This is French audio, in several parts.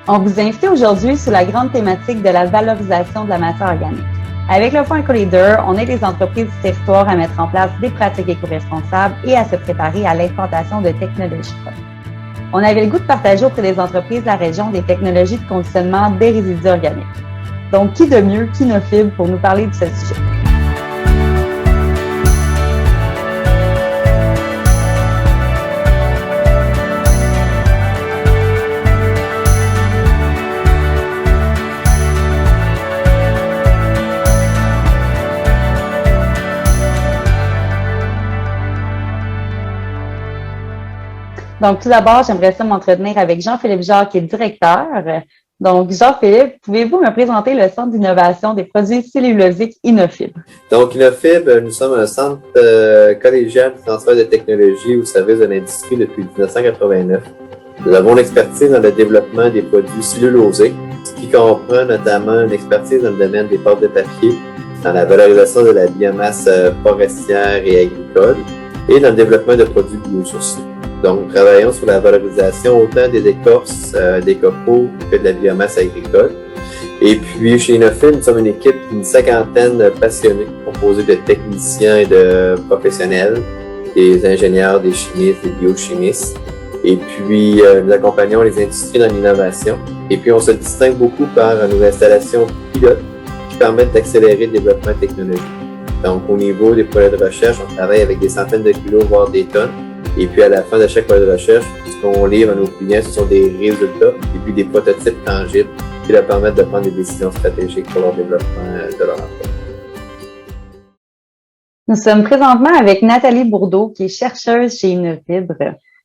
On vous invite aujourd'hui sur la grande thématique de la valorisation de la matière organique. Avec le Fonds Eco-Leader, on aide les entreprises du territoire à mettre en place des pratiques éco-responsables et à se préparer à l'implantation de technologies propres. On avait le goût de partager auprès des entreprises de la région des technologies de conditionnement des résidus organiques. Donc, qui de mieux qu'Inofib pour nous parler de ce sujet? Donc, tout d'abord, j'aimerais ça m'entretenir avec Jean-Philippe Jacques, qui est directeur. Donc, Jean-Philippe, pouvez-vous me présenter le Centre d'innovation des produits cellulosiques Inofib? Donc, Inofib, nous sommes un centre collégial de transfert de technologie au service de l'industrie depuis 1989. Nous avons l'expertise dans le développement des produits cellulosiques, ce qui comprend notamment une expertise dans le domaine des pâtes de papier, dans la valorisation de la biomasse forestière et agricole, et dans le développement de produits biosourcés. Donc, nous travaillons sur la valorisation autant des écorces, des copeaux que de la biomasse agricole. Et puis, chez Inofib, nous sommes une équipe d'une 50aine de passionnés, composée de techniciens et de professionnels, des ingénieurs, des chimistes, des biochimistes. Et puis, nous accompagnons les industries dans l'innovation. Et puis, on se distingue beaucoup par nos installations pilotes qui permettent d'accélérer le développement technologique. Donc, au niveau des projets de recherche, on travaille avec des centaines de kilos, voire des tonnes. Et puis, à la fin de chaque projet de recherche, ce qu'on livre à nos clients, ce sont des résultats et puis des prototypes tangibles qui leur permettent de prendre des décisions stratégiques pour leur développement de leur emploi. Nous sommes présentement avec Nathalie Bourdeau, qui est chercheuse chez Inofib.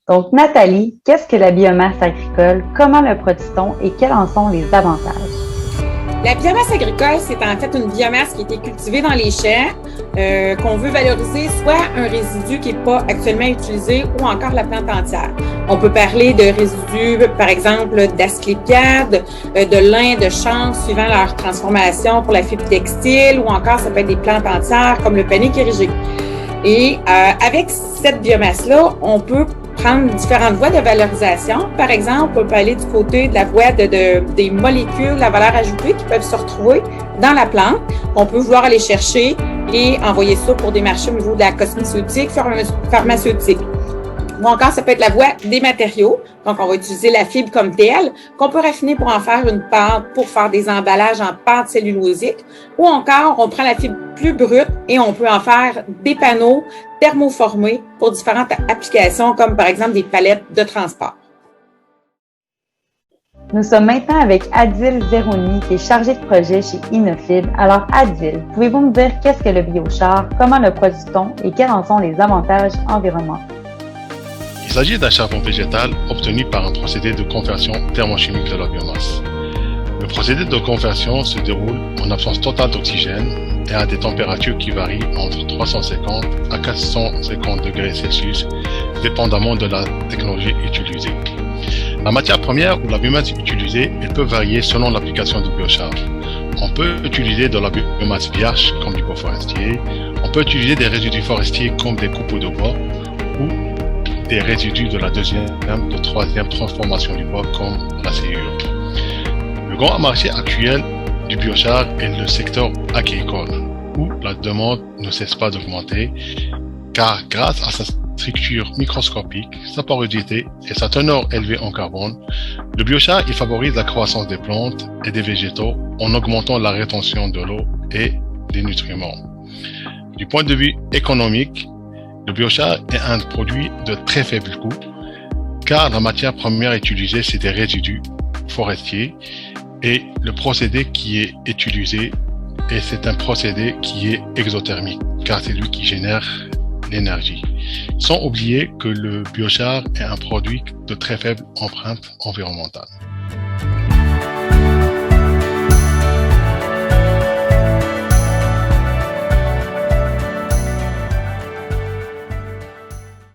Donc, Nathalie, qu'est-ce que la biomasse agricole? Comment le produit-on et quels en sont les avantages? La biomasse agricole, c'est en fait une biomasse qui a été cultivée dans les champs, qu'on veut valoriser, soit un résidu qui n'est pas actuellement utilisé ou encore la plante entière. On peut parler de résidus, par exemple, d'asclépiade, de lin, de chanvre, suivant leur transformation pour la fibre textile, ou encore ça peut être des plantes entières comme le panier érigé. Et avec cette biomasse-là, on peut prendre différentes voies de valorisation. Par exemple, on peut aller du côté de la voie des molécules, la valeur ajoutée qui peuvent se retrouver dans la plante. On peut vouloir aller chercher et envoyer ça pour des marchés au niveau de la cosmétique, pharmaceutique. Ou encore, ça peut être la voie des matériaux. Donc, on va utiliser la fibre comme telle, qu'on peut raffiner pour en faire une pâte, pour faire des emballages en pâte cellulosique. Ou encore, on prend la fibre plus brute et on peut en faire des panneaux thermoformés pour différentes applications, comme par exemple des palettes de transport. Nous sommes maintenant avec Adil Zeroni, qui est chargé de projet chez Inofib. Alors, Adil, pouvez-vous me dire qu'est-ce que le biochar, comment le produit-on et quels en sont les avantages environnementaux? Il s'agit d'un charbon végétal obtenu par un procédé de conversion thermochimique de la biomasse. Le procédé de conversion se déroule en absence totale d'oxygène et à des températures qui varient entre 350 à 450 degrés Celsius, dépendamment de la technologie utilisée. La matière première ou la biomasse utilisée, elle peut varier selon l'application du biochar. On peut utiliser de la biomasse vierge comme du bois forestier, on peut utiliser des résidus forestiers comme des copeaux de bois ou des résidus de la deuxième, de troisième transformation du bois comme la sciure. Le grand marché actuel du biochar est le secteur agricole, où la demande ne cesse pas d'augmenter, car grâce à sa structure microscopique, sa porosité et sa teneur élevée en carbone, le biochar il favorise la croissance des plantes et des végétaux en augmentant la rétention de l'eau et des nutriments. Du point de vue économique, le biochar est un produit de très faible coût, car la matière première utilisée, c'est des résidus forestiers et le procédé qui est utilisé, et c'est un procédé qui est exothermique, car c'est lui qui génère l'énergie. Sans oublier que le biochar est un produit de très faible empreinte environnementale.